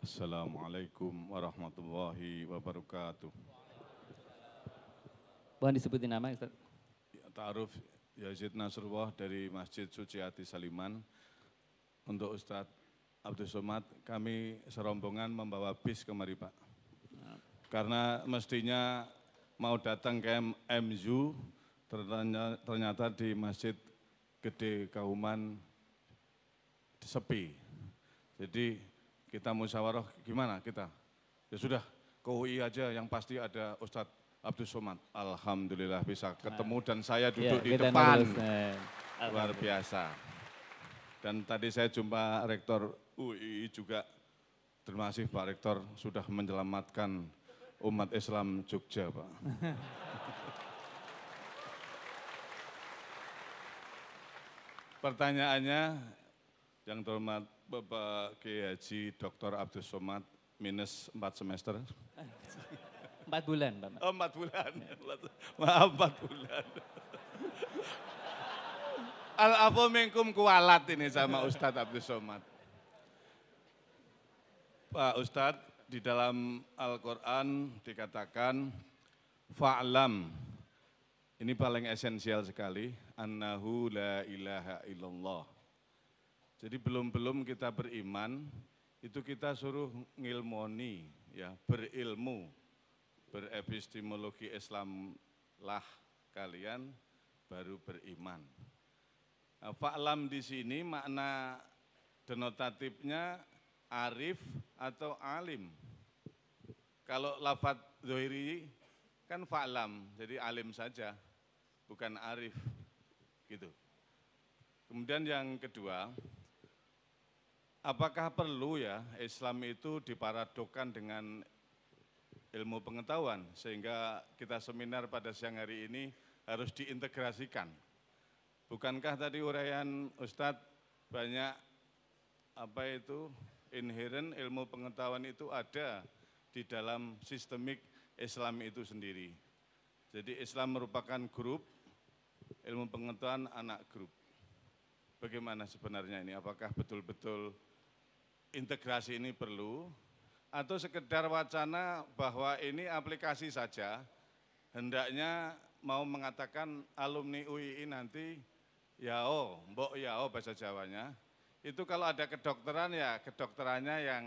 Assalamualaikum warahmatullahi wabarakatuh. Mohon disebutin nama, Ustaz. Ya, Ta'aruf Yazid Nasrullah dari Masjid Suci Hati Saliman. Untuk Ustadz Abdul Somad, kami serombongan membawa bis kemari Pak. Karena mestinya mau datang ke MZU, ternyata di Masjid Gede Kauman sepi. Jadi kita musyawarah gimana kita? Ya sudah, ke UI aja yang pasti ada Ustadz Abdul Somad. Alhamdulillah bisa ketemu dan saya duduk di depan. Luar biasa. Dan tadi saya jumpa Rektor UI juga. Terima kasih Pak Rektor sudah menyelamatkan umat Islam Jogja Pak. Pertanyaannya yang terhormat Bapak Kiai Haji Dr. Abdul Somad minus 4 semester. 4 bulan, Pak. Oh 4 bulan, maaf 4 bulan. Al-afu minkum kualat ini sama Ustadz Abdul Somad. Pak Ustadz, di dalam Al-Quran dikatakan fa'lam, ini paling esensial sekali, annahu la ilaha illallah. Jadi belum kita beriman, itu kita suruh ngilmoni, ya, berilmu, berepistemologi Islam lah kalian baru beriman. Nah, fa'lam di sini makna denotatifnya arif atau alim. Kalau lafadz dhoiri kan fa'lam, jadi alim saja, bukan arif, gitu. Kemudian yang kedua, apakah perlu ya Islam itu diparadokkan dengan ilmu pengetahuan, sehingga kita seminar pada siang hari ini harus diintegrasikan. Bukankah tadi uraian Ustadz banyak inherent ilmu pengetahuan itu ada di dalam sistemik Islam itu sendiri. Jadi Islam merupakan grup, ilmu pengetahuan anak grup. Bagaimana sebenarnya ini? Apakah betul-betul integrasi ini perlu? Atau sekedar wacana bahwa ini aplikasi saja, hendaknya mau mengatakan alumni UII nanti, mbok bahasa Jawanya, itu kalau ada kedokteran ya kedokterannya yang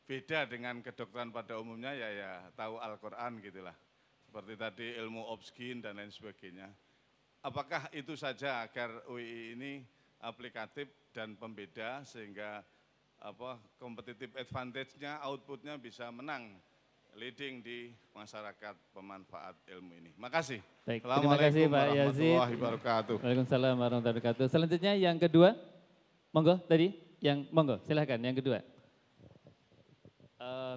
beda dengan kedokteran pada umumnya ya tahu Al-Quran gitulah. Seperti tadi ilmu obsgin dan lain sebagainya. Apakah itu saja agar UII ini aplikatif dan pembeda sehingga competitive advantage-nya, output-nya bisa menang, leading di masyarakat pemanfaat ilmu ini. Makasih. Baik, terima kasih Pak Yazid. Waalaikumsalam warahmatullahi wabarakatuh. Selanjutnya yang kedua, monggo tadi, monggo silahkan yang kedua.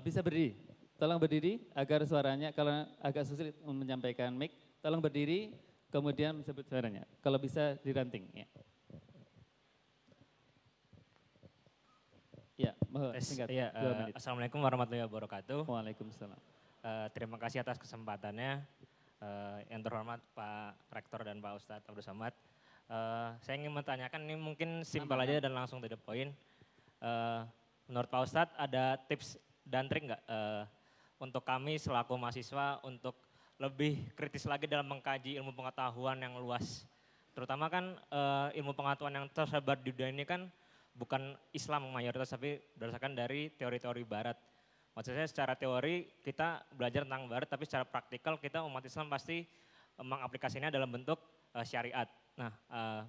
Bisa berdiri, tolong berdiri agar suaranya, kalau agak sulit menyampaikan mic, tolong berdiri kemudian sebut suaranya. Kalau bisa diranting. Ya. Ya, singkat, ya, Assalamualaikum warahmatullahi wabarakatuh. Waalaikumsalam. Terima kasih atas kesempatannya, yang terhormat Pak Rektor dan Pak Ustadz Abdul Somad. Saya ingin menanyakan, ini mungkin simpel aja dan langsung to the point. Menurut Pak Ustadz ada tips dan trik nggak untuk kami selaku mahasiswa untuk lebih kritis lagi dalam mengkaji ilmu pengetahuan yang luas? Terutama kan ilmu pengetahuan yang tersebar di dunia ini kan bukan Islam mayoritas, tapi berdasarkan dari teori-teori Barat. Maksud saya secara teori kita belajar tentang Barat, tapi secara praktikal kita umat Islam pasti mengaplikasinya dalam bentuk syariat. Nah,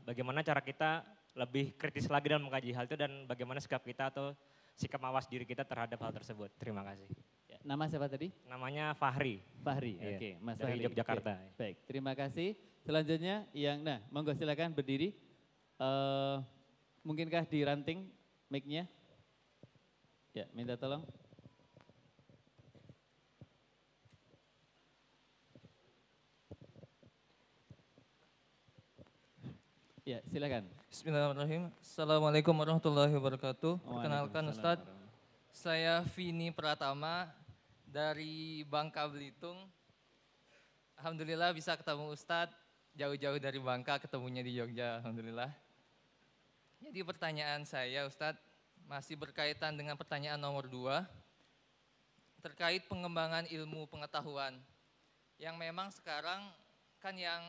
bagaimana cara kita lebih kritis lagi dalam mengkaji hal itu dan bagaimana sikap kita atau sikap mawas diri kita terhadap hal tersebut. Terima kasih. Ya, nama siapa tadi? Namanya Fahri. Fahri, iya. Oke. Mas dari Fahri. Yogyakarta. Oke. Baik, terima kasih. Selanjutnya monggo silakan berdiri. Mungkinkah diranting mic-nya? Ya, minta tolong. Ya, silakan. Bismillahirrahmanirrahim. Assalamualaikum warahmatullahi wabarakatuh. Perkenalkan Ustadz, saya Vini Pratama dari Bangka Belitung. Alhamdulillah bisa ketemu Ustadz, jauh-jauh dari Bangka ketemunya di Jogja, alhamdulillah. Jadi pertanyaan saya Ustadz masih berkaitan dengan pertanyaan nomor 2. terkait pengembangan ilmu pengetahuan yang memang sekarang kan yang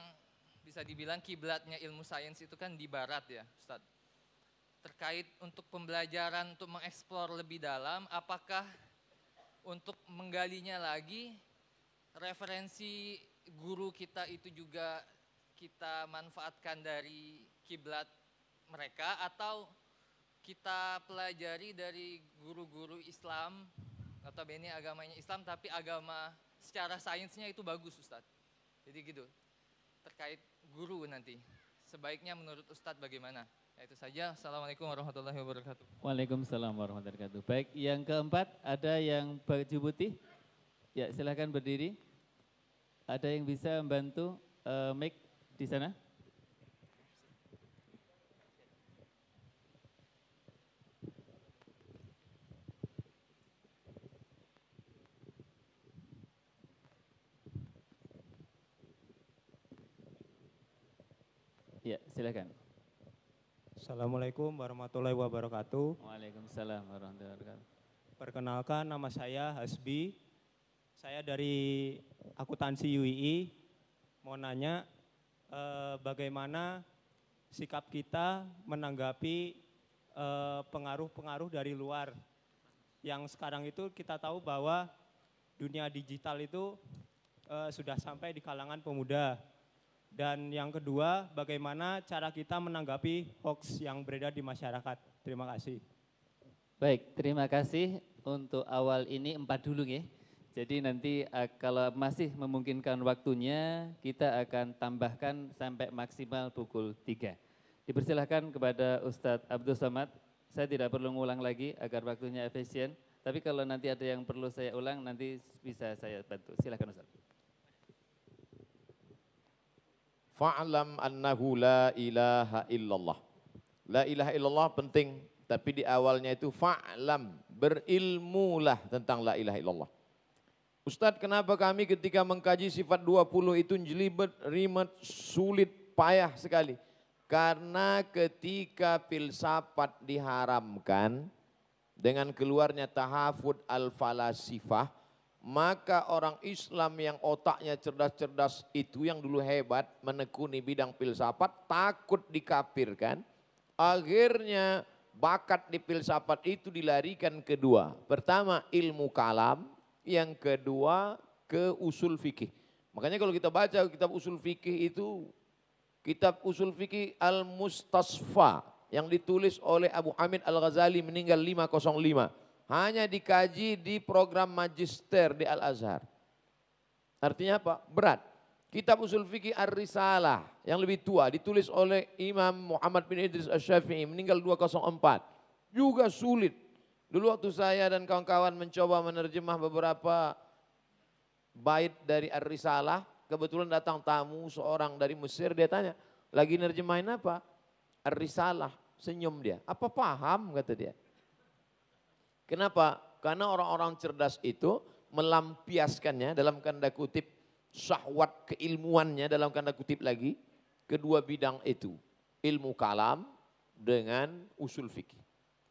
bisa dibilang kiblatnya ilmu sains itu kan di barat ya Ustadz. Terkait untuk pembelajaran untuk mengeksplor lebih dalam, apakah untuk menggalinya lagi referensi guru kita itu juga kita manfaatkan dari kiblat mereka atau kita pelajari dari guru-guru Islam atau ini agamanya Islam tapi agama secara sainsnya itu bagus Ustadz. Jadi gitu, terkait guru nanti. Sebaiknya menurut Ustadz bagaimana? Ya, itu saja. Assalamualaikum warahmatullahi wabarakatuh. Waalaikumsalam warahmatullahi wabarakatuh. Baik, yang keempat ada yang baju putih. Ya, silakan berdiri. Ada yang bisa membantu mic di sana? Ya, silakan. Assalamualaikum warahmatullahi wabarakatuh. Waalaikumsalam warahmatullahi wabarakatuh. Perkenalkan, nama saya Hasbi. Saya dari akuntansi UII. Mau nanya bagaimana sikap kita menanggapi pengaruh-pengaruh dari luar. Yang sekarang itu kita tahu bahwa dunia digital itu sudah sampai di kalangan pemuda. Dan yang kedua, bagaimana cara kita menanggapi hoax yang beredar di masyarakat. Terima kasih. Baik, terima kasih. Untuk awal ini 4 dulu ya. Jadi nanti kalau masih memungkinkan waktunya, kita akan tambahkan sampai maksimal pukul 3. Dipersilahkan kepada Ustadz Abdul Somad. Saya tidak perlu ngulang lagi agar waktunya efisien. Tapi kalau nanti ada yang perlu saya ulang, nanti bisa saya bantu. Silakan Ustadz. Fa'lam annahu la ilaha illallah. La ilaha illallah penting, tapi di awalnya itu fa'lam, berilmulah tentang la ilaha illallah. Ustadz, kenapa kami ketika mengkaji sifat 20 itu jelibet, rimet, sulit, payah sekali? Karena ketika filsafat diharamkan dengan keluarnya tahafud al-falasifah, maka orang Islam yang otaknya cerdas-cerdas itu yang dulu hebat menekuni bidang filsafat takut dikafirkan. Akhirnya bakat di filsafat itu dilarikan kedua. Pertama ilmu kalam, yang kedua ke usul fikih. Makanya kalau kita baca kitab usul fikih itu kitab usul fikih Al-Mustasfa yang ditulis oleh Abu Hamid Al-Ghazali meninggal 505. Hanya dikaji di program magister di Al-Azhar. Artinya apa? Berat. Kitab usul fikih Ar-Risalah yang lebih tua ditulis oleh Imam Muhammad bin Idris Asy-Syafi'i meninggal 204. Juga sulit. Dulu waktu saya dan kawan-kawan mencoba menerjemah beberapa bait dari Ar-Risalah, kebetulan datang tamu seorang dari Mesir, dia tanya, lagi nerjemahin apa? Ar-Risalah, senyum dia. Apa paham kata dia. Kenapa? Karena orang-orang cerdas itu melampiaskannya dalam tanda kutip syahwat keilmuannya dalam tanda kutip lagi kedua bidang itu, ilmu kalam dengan usul fikih.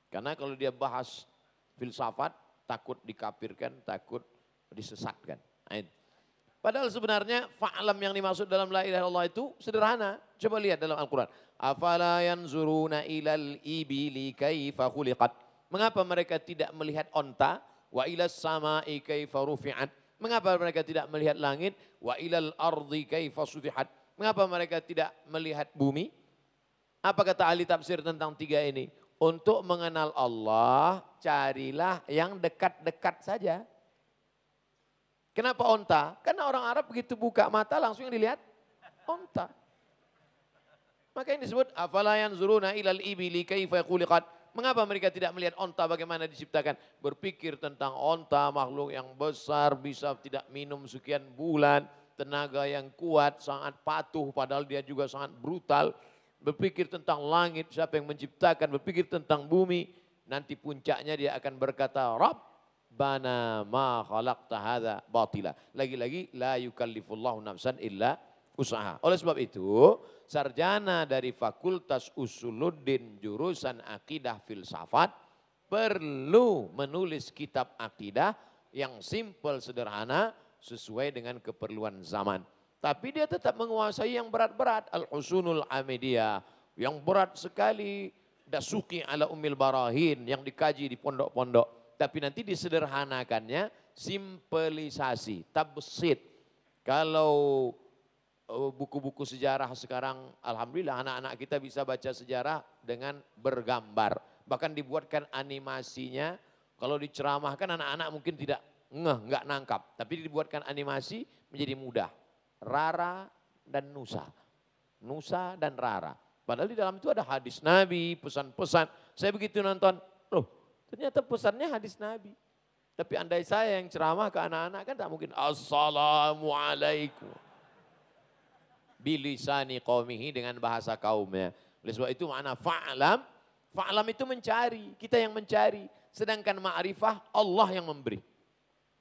Karena kalau dia bahas filsafat takut dikafirkan, takut disesatkan. Padahal sebenarnya fa'lam yang dimaksud dalam la ilaha illallah itu sederhana. Coba lihat dalam Al-Quran. Afala yanzuruna ilal ibili kaifa khuliqat. Mengapa mereka tidak melihat onta? Wa ilas sama'i kaifa rufi'at. Mengapa mereka tidak melihat langit? Wa ilal ardi kaifa sutihat. Mengapa mereka tidak melihat bumi? Apa kata ahli tafsir tentang tiga ini? Untuk mengenal Allah, carilah yang dekat-dekat saja. Kenapa onta? Karena orang Arab begitu buka mata langsung yang dilihat onta. Maka ini disebut afala yanzuruna ilal ibili kaifa khuliqat. Mengapa mereka tidak melihat onta bagaimana diciptakan? Berpikir tentang onta, makhluk yang besar, bisa tidak minum sekian bulan, tenaga yang kuat, sangat patuh padahal dia juga sangat brutal. Berpikir tentang langit, siapa yang menciptakan, berpikir tentang bumi. Nanti puncaknya dia akan berkata, Rabbana ma khalaqta hadza batila. Lagi-lagi, la yukallifullahu nafsan illa usaha. Oleh sebab itu, sarjana dari Fakultas Usuluddin jurusan akidah filsafat perlu menulis kitab akidah yang simple, sederhana, sesuai dengan keperluan zaman. Tapi dia tetap menguasai yang berat-berat. Al-Husunul Amidiyah, yang berat sekali. Dasuki ala Ummil Barahin, yang dikaji di pondok-pondok. Tapi nanti disederhanakannya, simpelisasi, tabsid. Kalau buku-buku sejarah sekarang, alhamdulillah anak-anak kita bisa baca sejarah dengan bergambar. Bahkan dibuatkan animasinya, kalau diceramahkan anak-anak mungkin tidak nggak nangkap. Tapi dibuatkan animasi menjadi mudah. Rara dan Nusa. Nusa dan Rara. Padahal di dalam itu ada hadis Nabi, pesan-pesan. Saya begitu nonton, loh ternyata pesannya hadis Nabi. Tapi andai saya yang ceramah ke anak-anak kan tak mungkin. Assalamualaikum. Bilisani qaumihi, dengan bahasa kaumnya. Oleh sebab itu makna fa'lam. Fa'lam itu mencari, kita yang mencari. Sedangkan ma'rifah Allah yang memberi.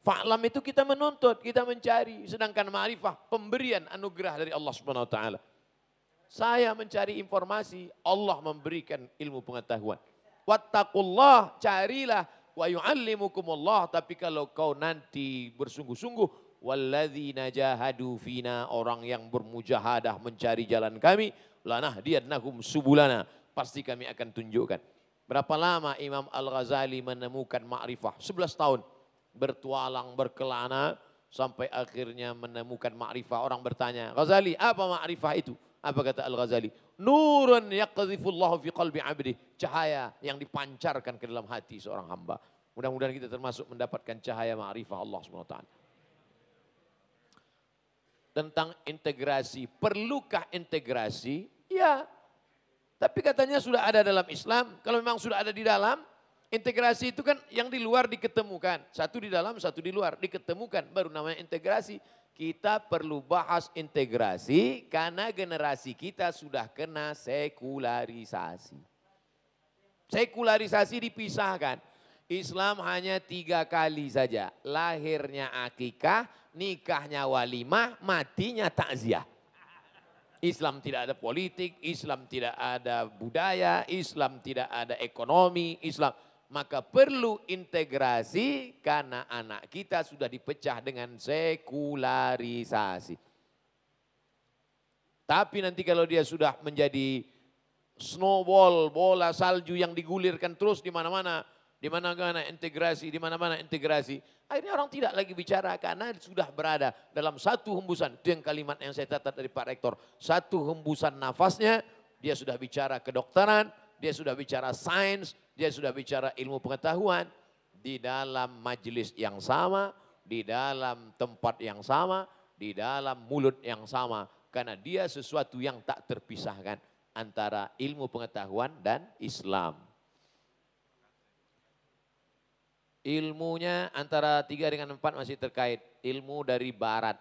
Fa'lam itu kita menuntut, kita mencari. Sedangkan ma'rifah pemberian anugerah dari Allah Subhanahu wa taala. Saya mencari informasi, Allah memberikan ilmu pengetahuan. Wattaqullah, carilah, wa yu'allimukumullah. Tapi kalau kau nanti bersungguh-sungguh, walladzina jahadu fina, orang yang bermujahadah mencari jalan kami, lanahdiyannahum subulana, pasti kami akan tunjukkan. Berapa lama Imam Al-Ghazali menemukan ma'rifah? 11 tahun. Bertualang, berkelana, sampai akhirnya menemukan ma'rifah. Orang bertanya, Ghazali, apa ma'rifah itu? Apa kata Al-Ghazali? Nurun yaqdhifullahu fi qalbi abdi. Cahaya yang dipancarkan ke dalam hati seorang hamba. Mudah-mudahan kita termasuk mendapatkan cahaya ma'rifah Allah SWT. Tentang integrasi, perlukah integrasi? Ya, tapi katanya sudah ada dalam Islam. Kalau memang sudah ada di dalam, integrasi itu kan yang di luar diketemukan. Satu di dalam, satu di luar. Diketemukan, baru namanya integrasi. Kita perlu bahas integrasi karena generasi kita sudah kena sekularisasi. Sekularisasi dipisahkan. Islam hanya 3 kali saja. Lahirnya akikah, nikahnya walimah, matinya takziah. Islam tidak ada politik, Islam tidak ada budaya, Islam tidak ada ekonomi, Islam. Maka perlu integrasi karena anak kita sudah dipecah dengan sekularisasi. Tapi nanti kalau dia sudah menjadi snowball, bola salju yang digulirkan terus di mana-mana, di mana-mana integrasi, di mana-mana integrasi. Akhirnya orang tidak lagi bicara karena sudah berada dalam satu hembusan. Itu yang kalimat yang saya catat dari Pak Rektor. Satu hembusan nafasnya, dia sudah bicara kedokteran, dia sudah bicara sains, dia sudah bicara ilmu pengetahuan. Di dalam majelis yang sama, di dalam tempat yang sama, di dalam mulut yang sama. Karena dia sesuatu yang tak terpisahkan antara ilmu pengetahuan dan Islam. Ilmunya antara 3 dengan 4 masih terkait. Ilmu dari barat.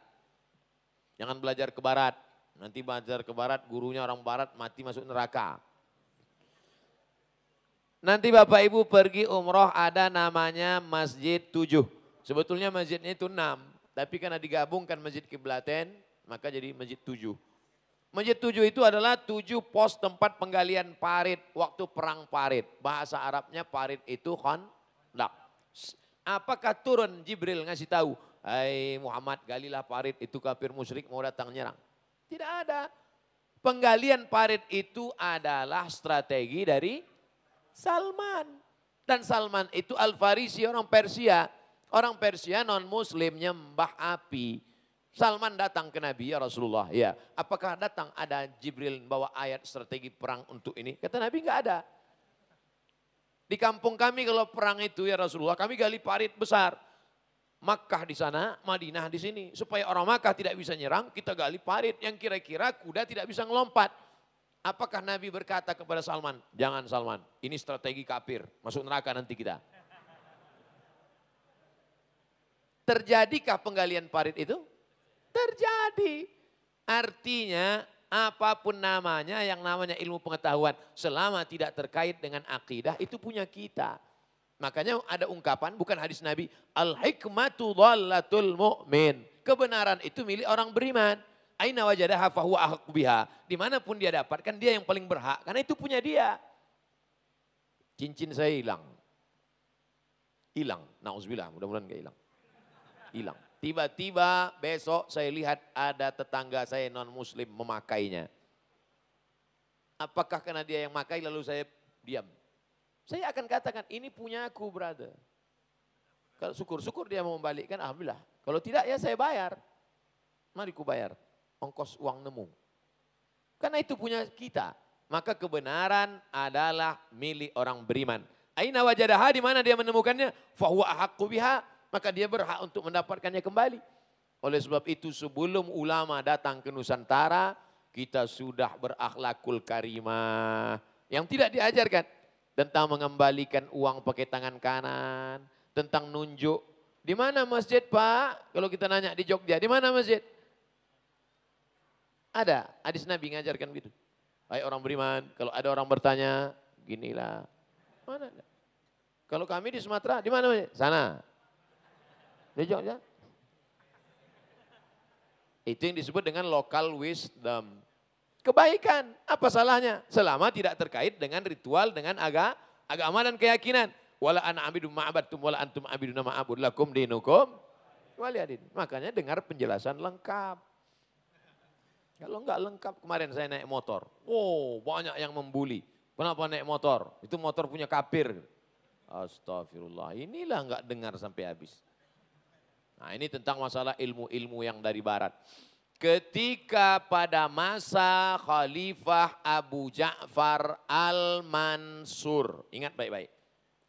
Jangan belajar ke barat. Nanti belajar ke barat, gurunya orang barat mati masuk neraka. Nanti Bapak Ibu pergi umroh ada namanya Masjid 7. Sebetulnya masjidnya itu 6. Tapi karena digabungkan Masjid Kiblaten, maka jadi Masjid 7. Masjid 7 itu adalah 7 pos tempat penggalian parit waktu perang parit. Bahasa Arabnya parit itu khandaq. Apakah turun Jibril ngasih tahu, hai Muhammad galilah parit, itu kafir musyrik mau datang nyerang. Tidak ada. Penggalian parit itu adalah strategi dari Salman. Dan Salman itu Al-Farisi, orang Persia. Orang Persia non-muslim nyembah api. Salman datang ke Nabi, ya Rasulullah. Ya, apakah datang ada Jibril bawa ayat strategi perang untuk ini? Kata Nabi enggak ada. Di kampung kami kalau perang itu ya Rasulullah, kami gali parit besar. Makkah di sana, Madinah di sini. Supaya orang Makkah tidak bisa nyerang, kita gali parit yang kira-kira kuda tidak bisa ngelompat. Apakah Nabi berkata kepada Salman, jangan Salman, ini strategi kafir, masuk neraka nanti kita. Terjadikah penggalian parit itu? Terjadi. Artinya apapun namanya yang namanya ilmu pengetahuan, selama tidak terkait dengan akidah itu punya kita. Makanya ada ungkapan, bukan hadis Nabi, al-hikmatu dhallatul mu'min. Kebenaran itu milik orang beriman. Aina wajadaha fahuwa ahqqu biha. Dimanapun dia dapatkan, dia yang paling berhak. Karena itu punya dia. Cincin saya hilang. Hilang, na'udzubillah, mudah-mudahan gak hilang. Hilang. Tiba-tiba besok saya lihat ada tetangga saya non-muslim memakainya. Apakah karena dia yang makai lalu saya diam? Saya akan katakan ini punya aku, brother. Kalau syukur-syukur dia mau membalikkan, alhamdulillah. Kalau tidak ya saya bayar. Mari ku bayar ongkos uang nemu. Karena itu punya kita. Maka kebenaran adalah milik orang beriman. Aina wajadaha, di mana dia menemukannya? Fahuwa ahaqqu biha, maka dia berhak untuk mendapatkannya kembali. Oleh sebab itu sebelum ulama datang ke Nusantara, kita sudah berakhlakul karimah. Yang tidak diajarkan tentang mengembalikan uang pakai tangan kanan, tentang nunjuk. Di mana masjid, Pak? Kalau kita nanya di Jogja, di mana masjid? Ada, hadis Nabi ngajarkan begitu. Hai orang beriman, kalau ada orang bertanya, ginilah. Mana ada? Kalau kami di Sumatera, di mana? Sana. Di Jogja. Itu yang disebut dengan local wisdom. Kebaikan, apa salahnya? Selama tidak terkait dengan ritual, dengan agama dan keyakinan. Wala ana abidum ma'abadtum wala antum abiduna ma'abud lakum dinukum waliyadin. Makanya dengar penjelasan lengkap. Kalau enggak lengkap, kemarin saya naik motor. Oh, banyak yang membuli. Kenapa naik motor? Itu motor punya kafir. Astagfirullah, inilah enggak dengar sampai habis. Nah, ini tentang masalah ilmu-ilmu yang dari barat. Ketika pada masa Khalifah Abu Ja'far Al-Mansur. Ingat baik-baik.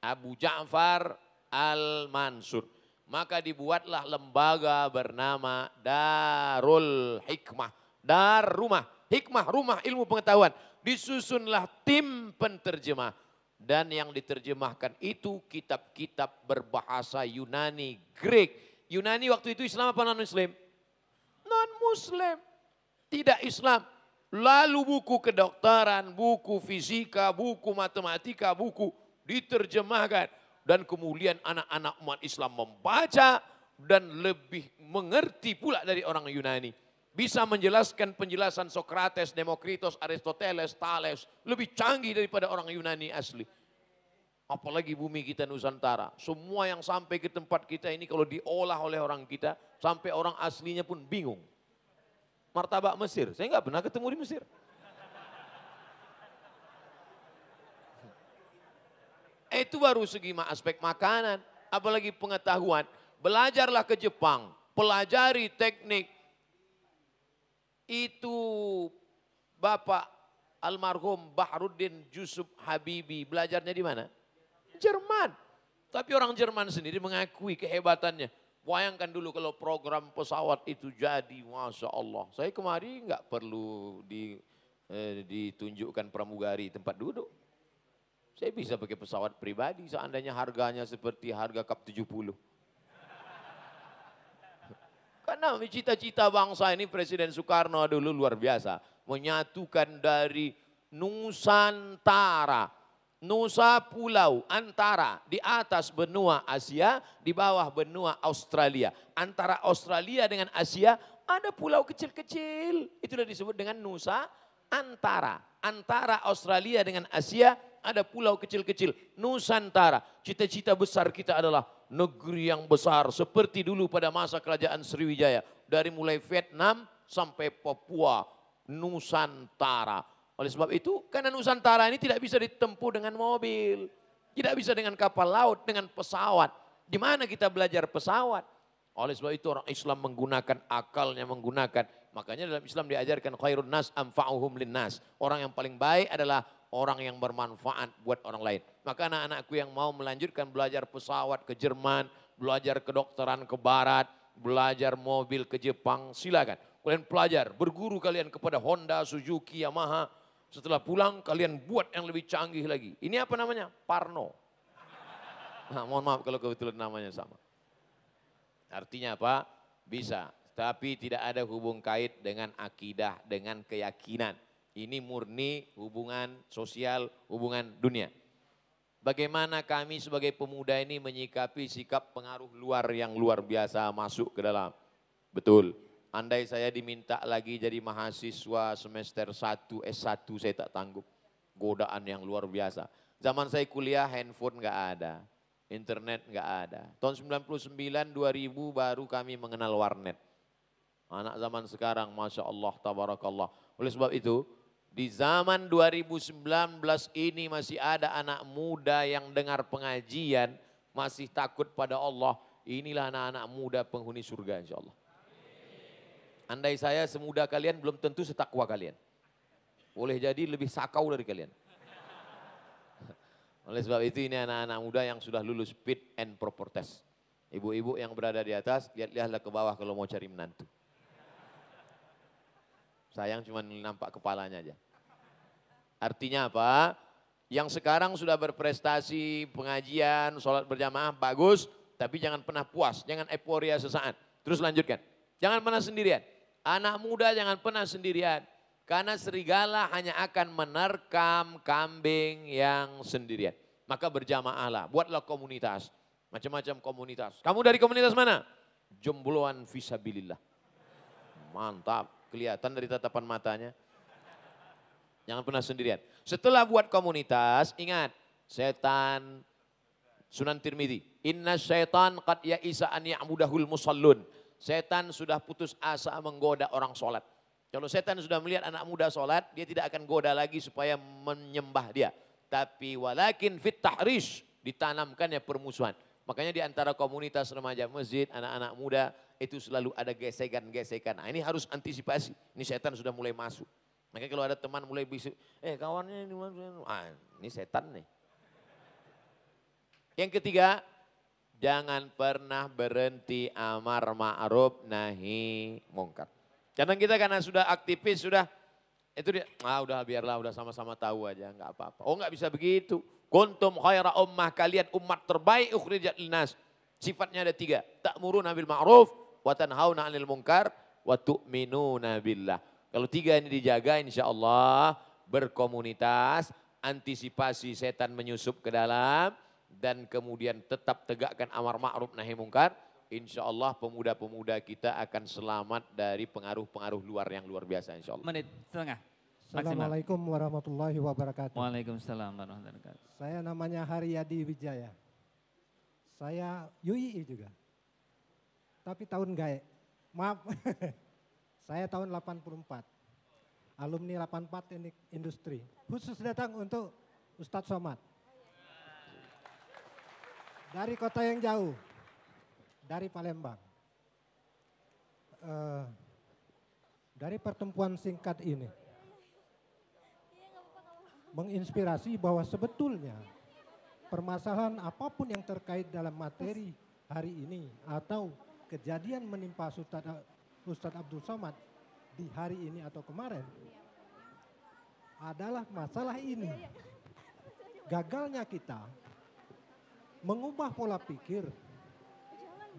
Abu Ja'far Al-Mansur. Maka dibuatlah lembaga bernama Darul Hikmah. Dar rumah, hikmah, rumah ilmu pengetahuan. Disusunlah tim penterjemah. Dan yang diterjemahkan itu kitab-kitab berbahasa Yunani, Greek. Yunani waktu itu Islam apa non-Muslim? Non-Muslim, tidak Islam. Lalu buku kedokteran, buku fisika, buku matematika, buku diterjemahkan. Dan kemudian anak-anak umat Islam membaca dan lebih mengerti pula dari orang Yunani. Bisa menjelaskan penjelasan Sokrates, Demokritos, Aristoteles, Thales. Lebih canggih daripada orang Yunani asli. Apalagi bumi kita Nusantara. Semua yang sampai ke tempat kita ini kalau diolah oleh orang kita, sampai orang aslinya pun bingung. Martabak Mesir, saya nggak pernah ketemu di Mesir. Itu baru segi aspek makanan, apalagi pengetahuan. Belajarlah ke Jepang, pelajari teknik. Itu Bapak almarhum Bahruddin Yusuf Habibi, belajarnya di mana? Jerman. Tapi orang Jerman sendiri mengakui kehebatannya. Bayangkan dulu kalau program pesawat itu jadi, Masya Allah. Saya kemarin nggak perlu ditunjukkan pramugari tempat duduk. Saya bisa pakai pesawat pribadi seandainya harganya seperti harga Kap 70. Karena cita-cita bangsa ini Presiden Soekarno dulu luar biasa. Menyatukan dari Nusantara. Nusa pulau antara di atas benua Asia, di bawah benua Australia. Antara Australia dengan Asia ada pulau kecil-kecil. Itulah disebut dengan Nusa Antara. Antara Australia dengan Asia ada pulau kecil-kecil. Nusantara. Cita-cita besar kita adalah negeri yang besar. Seperti dulu pada masa kerajaan Sriwijaya. Dari mulai Vietnam sampai Papua. Nusantara. Oleh sebab itu, karena Nusantara ini tidak bisa ditempuh dengan mobil. Tidak bisa dengan kapal laut, dengan pesawat. Di mana kita belajar pesawat? Oleh sebab itu orang Islam menggunakan akalnya, menggunakan. Makanya dalam Islam diajarkan khairun nas anfa'uhum linnas. Orang yang paling baik adalah orang yang bermanfaat buat orang lain. Maka anak-anakku yang mau melanjutkan belajar pesawat ke Jerman, belajar kedokteran ke Barat, belajar mobil ke Jepang, silakan. Kalian pelajar, berguru kalian kepada Honda, Suzuki, Yamaha. Setelah pulang kalian buat yang lebih canggih lagi. Ini apa namanya? Parno. Nah, mohon maaf kalau kebetulan namanya sama. Artinya apa? Bisa, tapi tidak ada hubung kait dengan akidah, dengan keyakinan. Ini murni hubungan sosial, hubungan dunia. Bagaimana kami sebagai pemuda ini menyikapi sikap pengaruh luar yang luar biasa masuk ke dalam. Betul. Andai saya diminta lagi jadi mahasiswa semester 1, S1 saya tak tanggup. Godaan yang luar biasa. Zaman saya kuliah handphone gak ada. Internet nggak ada. Tahun 99, 2000 baru kami mengenal warnet. Anak zaman sekarang, Masya Allah, Tabarakallah. Oleh sebab itu, di zaman 2019 ini masih ada anak muda yang dengar pengajian, masih takut pada Allah. Inilah anak-anak muda penghuni surga insya Allah. Andai saya semuda kalian, belum tentu setakwa kalian. Boleh jadi lebih sakau dari kalian. Oleh sebab itu ini anak-anak muda yang sudah lulus fit and proper test. Ibu-ibu yang berada di atas, lihat-lihatlah ke bawah kalau mau cari menantu. Sayang cuma nampak kepalanya aja. Artinya apa? Yang sekarang sudah berprestasi, pengajian, sholat berjamaah, bagus. Tapi jangan pernah puas, jangan euforia sesaat. Terus lanjutkan. Jangan pernah sendirian. Anak muda jangan pernah sendirian. Karena serigala hanya akan menerkam kambing yang sendirian. Maka berjamaahlah, buatlah komunitas. Macam-macam komunitas. Kamu dari komunitas mana? Jombloan fisabilillah. Mantap, kelihatan dari tatapan matanya. Jangan pernah sendirian. Setelah buat komunitas, ingat, setan, Sunan Tirmidzi. Inna syaitan qad ya'isa an ya'budahul musallun. Setan sudah putus asa menggoda orang sholat. Kalau setan sudah melihat anak muda sholat, dia tidak akan goda lagi supaya menyembah dia. Tapi walakin fit tahrish, ditanamkannya permusuhan. Makanya di antara komunitas remaja masjid, anak-anak muda, itu selalu ada gesekan-gesekan. Nah ini harus antisipasi, ini setan sudah mulai masuk. Makanya kalau ada teman mulai bisik, kawannya ini setan nih. Yang ketiga, jangan pernah berhenti amar ma'ruf nahi mungkar. Kadang kita karena sudah aktivis, sudah itu dia, biarlah udah sama-sama tahu aja, nggak apa-apa. Oh nggak bisa begitu. Kuntum khaira ummah, kalian umat terbaik ukhrijat linnas. Sifatnya ada 3. Ta'muruna bil ma'ruf, wa tanhauna 'anil munkar, wa tu'minuna billah. Kalau 3 ini dijaga insya Allah berkomunitas, antisipasi setan menyusup ke dalam, dan kemudian tetap tegakkan amar ma'ruf nahi mungkar. Insya Allah pemuda-pemuda kita akan selamat dari pengaruh-pengaruh luar yang luar biasa insya Allah. Menit setengah. Assalamualaikum warahmatullahi wabarakatuh. Waalaikumsalam warahmatullahi wabarakatuh. Saya namanya Haryadi Wijaya. Saya UII juga. Tapi tahun gaek. Maaf. Saya tahun 84. Alumni 84 Teknik Industri. Khusus datang untuk Ustadz Somad. Dari kota yang jauh. Dari Palembang. Dari pertemuan singkat ini, menginspirasi bahwa sebetulnya permasalahan apapun yang terkait dalam materi hari ini atau kejadian menimpa Ustadz Abdul Somad di hari ini atau kemarin adalah masalah ini. Gagalnya kita mengubah pola pikir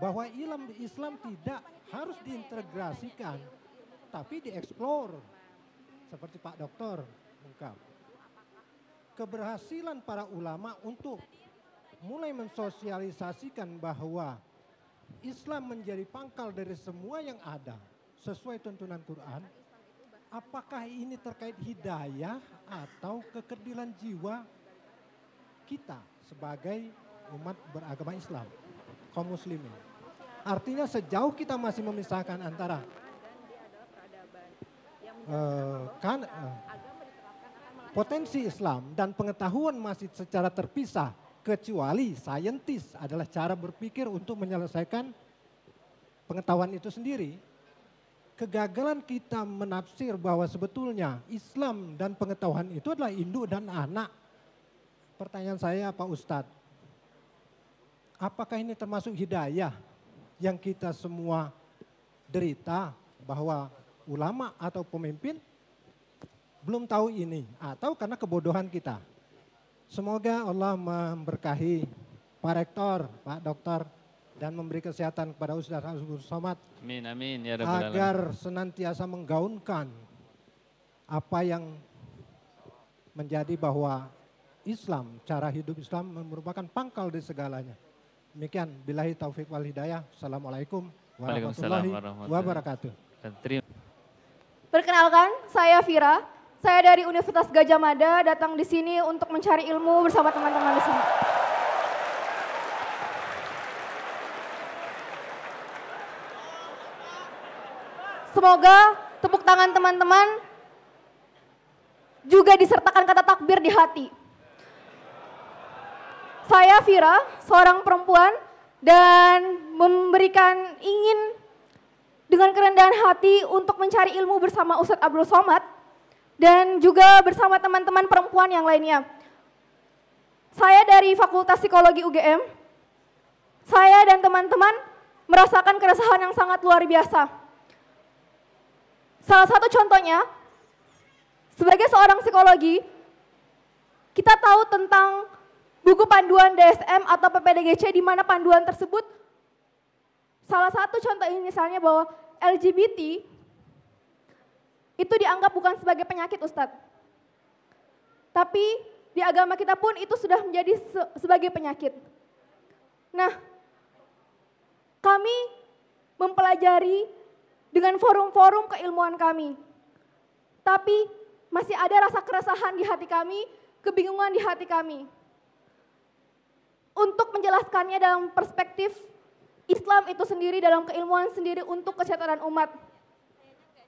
bahwa Islam tidak harus diintegrasikan, tapi dieksplor. Seperti Pak Dokter ungkap. Keberhasilan para ulama untuk mulai mensosialisasikan bahwa Islam menjadi pangkal dari semua yang ada sesuai tuntunan Quran. Apakah ini terkait hidayah atau kekerdilan jiwa kita sebagai umat beragama Islam, kaum muslimin? Artinya sejauh kita masih memisahkan antara potensi Islam dan pengetahuan masih secara terpisah, kecuali saintis adalah cara berpikir untuk menyelesaikan pengetahuan itu sendiri. Kegagalan kita menafsir bahwa sebetulnya Islam dan pengetahuan itu adalah induk dan anak. Pertanyaan saya Pak Ustadz, apakah ini termasuk hidayah yang kita semua derita, bahwa ulama atau pemimpin belum tahu ini atau karena kebodohan kita? Semoga Allah memberkahi Pak Rektor, Pak Dokter, dan memberi kesehatan kepada Ustadz Abdul Somad. Amin, amin, ya Rabbal Alamin. Agar senantiasa menggaunkan apa yang menjadi bahwa Islam, cara hidup Islam merupakan pangkal dari segalanya. Demikian, billahi taufik wal hidayah. Assalamualaikum warahmatullahi wabarakatuh. Perkenalkan, saya Vira. Saya dari Universitas Gajah Mada, datang di sini untuk mencari ilmu bersama teman-teman di sini. Semoga tepuk tangan teman-teman juga disertakan kata takbir di hati. Saya Vira, seorang perempuan, dan ingin dengan kerendahan hati untuk mencari ilmu bersama Ustadz Abdul Somad dan juga bersama teman-teman perempuan yang lainnya. Saya dari Fakultas Psikologi UGM. Saya dan teman-teman merasakan keresahan yang sangat luar biasa. Salah satu contohnya, sebagai seorang psikologi, kita tahu tentang buku panduan DSM atau PPDGC di mana panduan tersebut, salah satu contoh ini misalnya bahwa LGBT itu dianggap bukan sebagai penyakit, Ustadz. Tapi di agama kita pun itu sudah menjadi sebagai penyakit. Nah, kami mempelajari dengan forum-forum keilmuan kami. Tapi masih ada rasa keresahan di hati kami, kebingungan di hati kami. Untuk menjelaskannya dalam perspektif Islam itu sendiri, dalam keilmuan sendiri untuk kesejahteraan umat.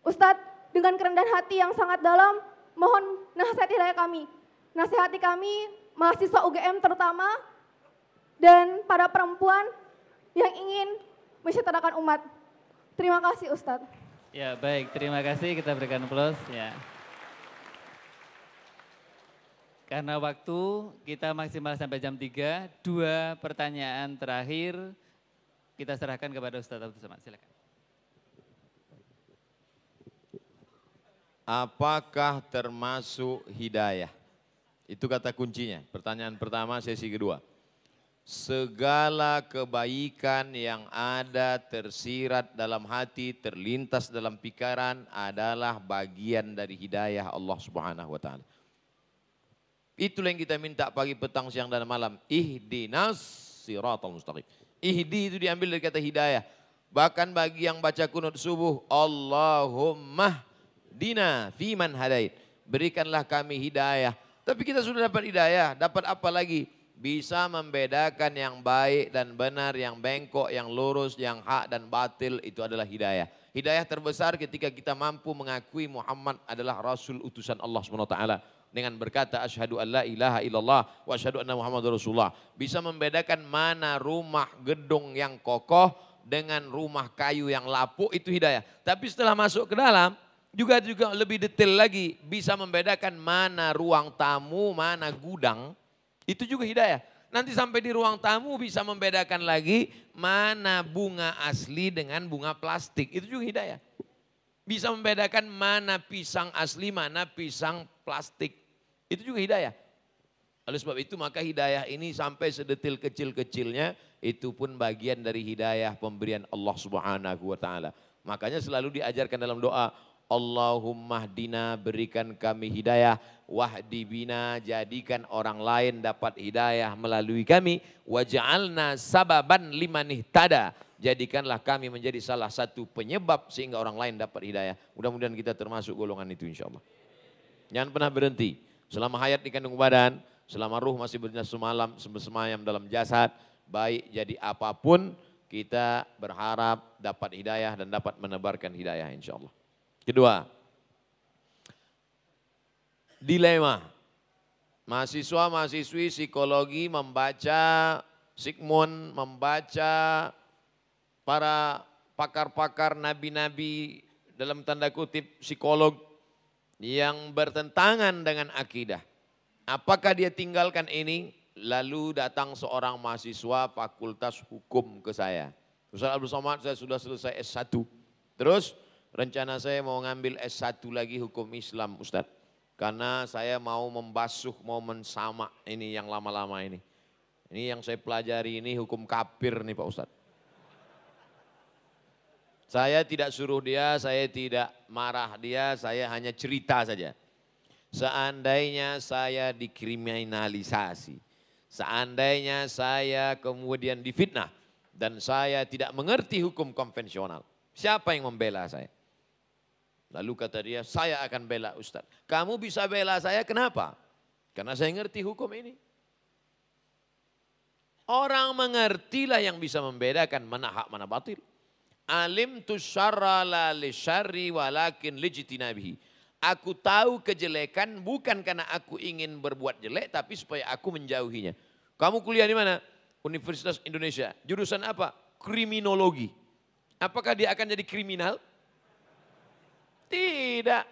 Ustadz, dengan kerendahan hati yang sangat dalam, mohon nasihati kami. Nasihati kami, mahasiswa UGM terutama, dan para perempuan yang ingin mensejahterakan umat. Terima kasih Ustadz. Ya baik, terima kasih, kita berikan aplaus. Ya. Karena waktu kita maksimal sampai jam 3, 2 pertanyaan terakhir kita serahkan kepada Ustadz Abdul Somad, silakan. Apakah termasuk hidayah? Itu kata kuncinya, pertanyaan pertama sesi kedua. Segala kebaikan yang ada tersirat dalam hati, terlintas dalam pikiran adalah bagian dari hidayah Allah Subhanahu wa taala. Itulah yang kita minta pagi, petang, siang dan malam. Ihdinas siratal mustaqim. Ihdi itu diambil dari kata hidayah. Bahkan bagi yang baca kunut subuh, Allahumma dina fiman hadait. Berikanlah kami hidayah. Tapi kita sudah dapat hidayah, dapat apa lagi? Bisa membedakan yang baik dan benar, yang bengkok, yang lurus, yang hak dan batil, itu adalah hidayah. Hidayah terbesar ketika kita mampu mengakui Muhammad adalah Rasul utusan Allah SWT. Dengan berkata asyhadu an la ilaha illallah wa asyhadu anna Muhammadar Rasulullah. Bisa membedakan mana rumah gedung yang kokoh dengan rumah kayu yang lapuk, itu hidayah. Tapi setelah masuk ke dalam, juga lebih detail lagi. Bisa membedakan mana ruang tamu, mana gudang. Itu juga hidayah. Nanti sampai di ruang tamu bisa membedakan lagi mana bunga asli dengan bunga plastik. Itu juga hidayah. Bisa membedakan mana pisang asli, mana pisang plastik. Itu juga hidayah. Oleh sebab itu maka hidayah ini sampai sedetil kecil-kecilnya itu pun bagian dari hidayah pemberian Allah Subhanahu wa taala. Makanya selalu diajarkan dalam doa, Allahumma hdina, berikan kami hidayah, wahdi bina, jadikan orang lain dapat hidayah melalui kami, waj'alna sababan liman ihtada, jadikanlah kami menjadi salah satu penyebab sehingga orang lain dapat hidayah. Mudah-mudahan kita termasuk golongan itu insya Allah. Jangan pernah berhenti, selama hayat di kandung badan, selama ruh masih bersemayam dalam jasad, baik jadi apapun, kita berharap dapat hidayah dan dapat menebarkan hidayah insya Allah. Kedua, dilema. Mahasiswa-mahasiswi psikologi membaca Sigmund, membaca para pakar-pakar nabi-nabi dalam tanda kutip psikolog yang bertentangan dengan akidah. Apakah dia tinggalkan ini? Lalu datang seorang mahasiswa fakultas hukum ke saya. Ustaz Abdul Somad, saya sudah selesai S1. Terus rencana saya mau ngambil S1 lagi hukum Islam Ustaz. Karena saya mau membasuh, mau mensamak ini yang lama-lama ini. Ini yang saya pelajari ini hukum kafir nih Pak Ustaz. Saya tidak suruh dia, saya tidak marah dia, saya hanya cerita saja. Seandainya saya dikriminalisasi, seandainya saya kemudian difitnah, dan saya tidak mengerti hukum konvensional, siapa yang membela saya? Lalu kata dia, saya akan bela Ustaz. Kamu bisa bela saya, kenapa? Karena saya ngerti hukum ini. Orang mengertilah yang bisa membedakan mana hak mana batil. Alim tu syarra la li syarri walakin lijtinabihi. Aku tahu kejelekan bukan karena aku ingin berbuat jelek, tapi supaya aku menjauhinya. Kamu kuliah di mana? Universitas Indonesia. Jurusan apa? Kriminologi. Apakah dia akan jadi kriminal? Tidak.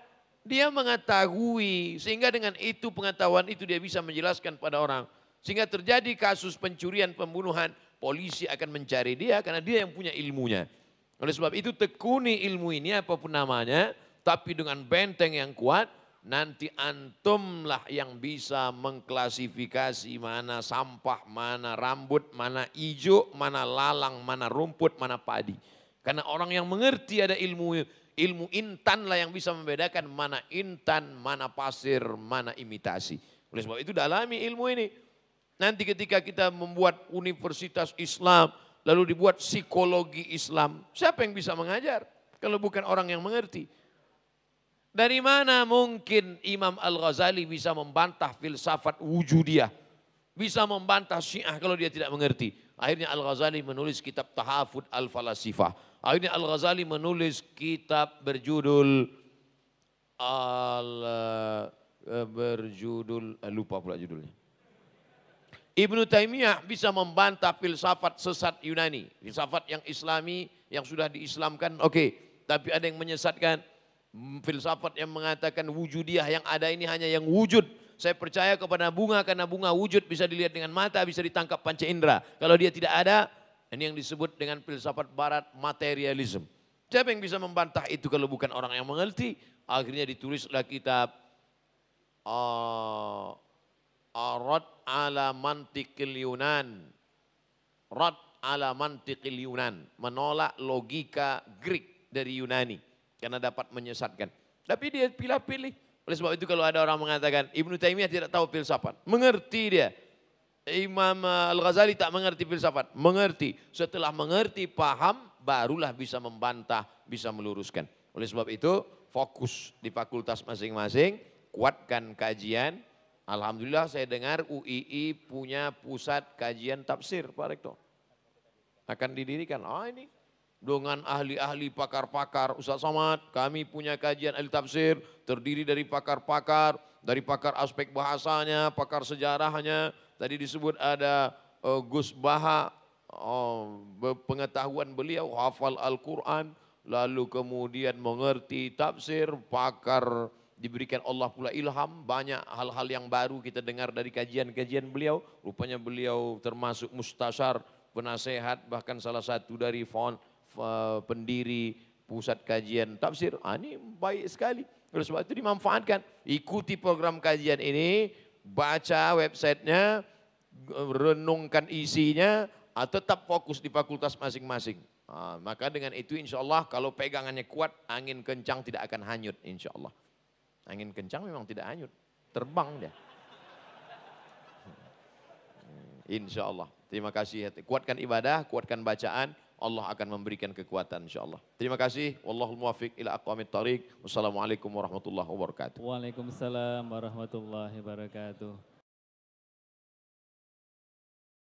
Dia mengetahui, sehingga dengan itu pengetahuan itu dia bisa menjelaskan pada orang. Sehingga terjadi kasus pencurian, pembunuhan, polisi akan mencari dia karena dia yang punya ilmunya. Oleh sebab itu tekuni ilmu ini apapun namanya, tapi dengan benteng yang kuat, nanti antumlah yang bisa mengklasifikasi mana sampah, mana rambut, mana ijo, mana lalang, mana rumput, mana padi. Karena orang yang mengerti ada ilmu intan lah yang bisa membedakan mana intan, mana pasir, mana imitasi. Oleh sebab itu dalami ilmu ini. Nanti ketika kita membuat universitas Islam, lalu dibuat psikologi Islam, siapa yang bisa mengajar kalau bukan orang yang mengerti? Dari mana mungkin Imam Al-Ghazali bisa membantah filsafat wujudiyah, bisa membantah Syiah kalau dia tidak mengerti? Akhirnya Al-Ghazali menulis kitab Tahafud Al-Falasifah. Akhirnya Al-Ghazali menulis kitab berjudul lupa pula judulnya. Ibnu Taimiyah bisa membantah filsafat sesat Yunani, filsafat yang Islami yang sudah diislamkan, oke. Tapi ada yang menyesatkan filsafat yang mengatakan wujudiyah, yang ada ini hanya yang wujud. Saya percaya kepada bunga karena bunga wujud, bisa dilihat dengan mata, bisa ditangkap panca indera. Kalau dia tidak ada, ini yang disebut dengan filsafat barat materialism. Siapa yang bisa membantah itu kalau bukan orang yang mengerti? Akhirnya ditulislah kitab Rad ala mantiqil Yunan. Rad ala mantiqil Yunan. Menolak logika Greek dari Yunani. Karena dapat menyesatkan. Tapi dia pilih-pilih. Oleh sebab itu kalau ada orang mengatakan Ibnu Taimiyah tidak tahu filsafat. Mengerti dia. Imam Al-Ghazali tak mengerti filsafat. Mengerti. Setelah mengerti, paham, barulah bisa membantah, bisa meluruskan. Oleh sebab itu fokus di fakultas masing-masing. Kuatkan kajian. Alhamdulillah saya dengar UII punya pusat kajian tafsir, Pak Rektor. Akan didirikan, ini dengan ahli-ahli pakar-pakar. Ustaz Somad, kami punya kajian ahli tafsir, terdiri dari pakar-pakar, dari pakar aspek bahasanya, pakar sejarahnya. Tadi disebut ada Gus Baha, pengetahuan beliau, hafal Al-Quran, lalu kemudian mengerti tafsir, pakar diberikan Allah pula ilham, banyak hal-hal yang baru kita dengar dari kajian-kajian beliau. Rupanya beliau termasuk mustasyar, penasehat, bahkan salah satu dari pendiri pusat kajian tafsir. Ini baik sekali. Oleh sebab itu dimanfaatkan. Ikuti program kajian ini, baca websitenya, renungkan isinya, tetap fokus di fakultas masing-masing. Maka dengan itu insya Allah kalau pegangannya kuat, angin kencang tidak akan hanyut insya Allah. Angin kencang memang tidak hanyut, terbang dia. Insya Allah. Terima kasih. Kuatkan ibadah, kuatkan bacaan, Allah akan memberikan kekuatan insya Allah. Terima kasih. Wallahul muwaffiq ila aqwamit thariq. Wassalamualaikum warahmatullahi wabarakatuh. Waalaikumsalam warahmatullahi wabarakatuh.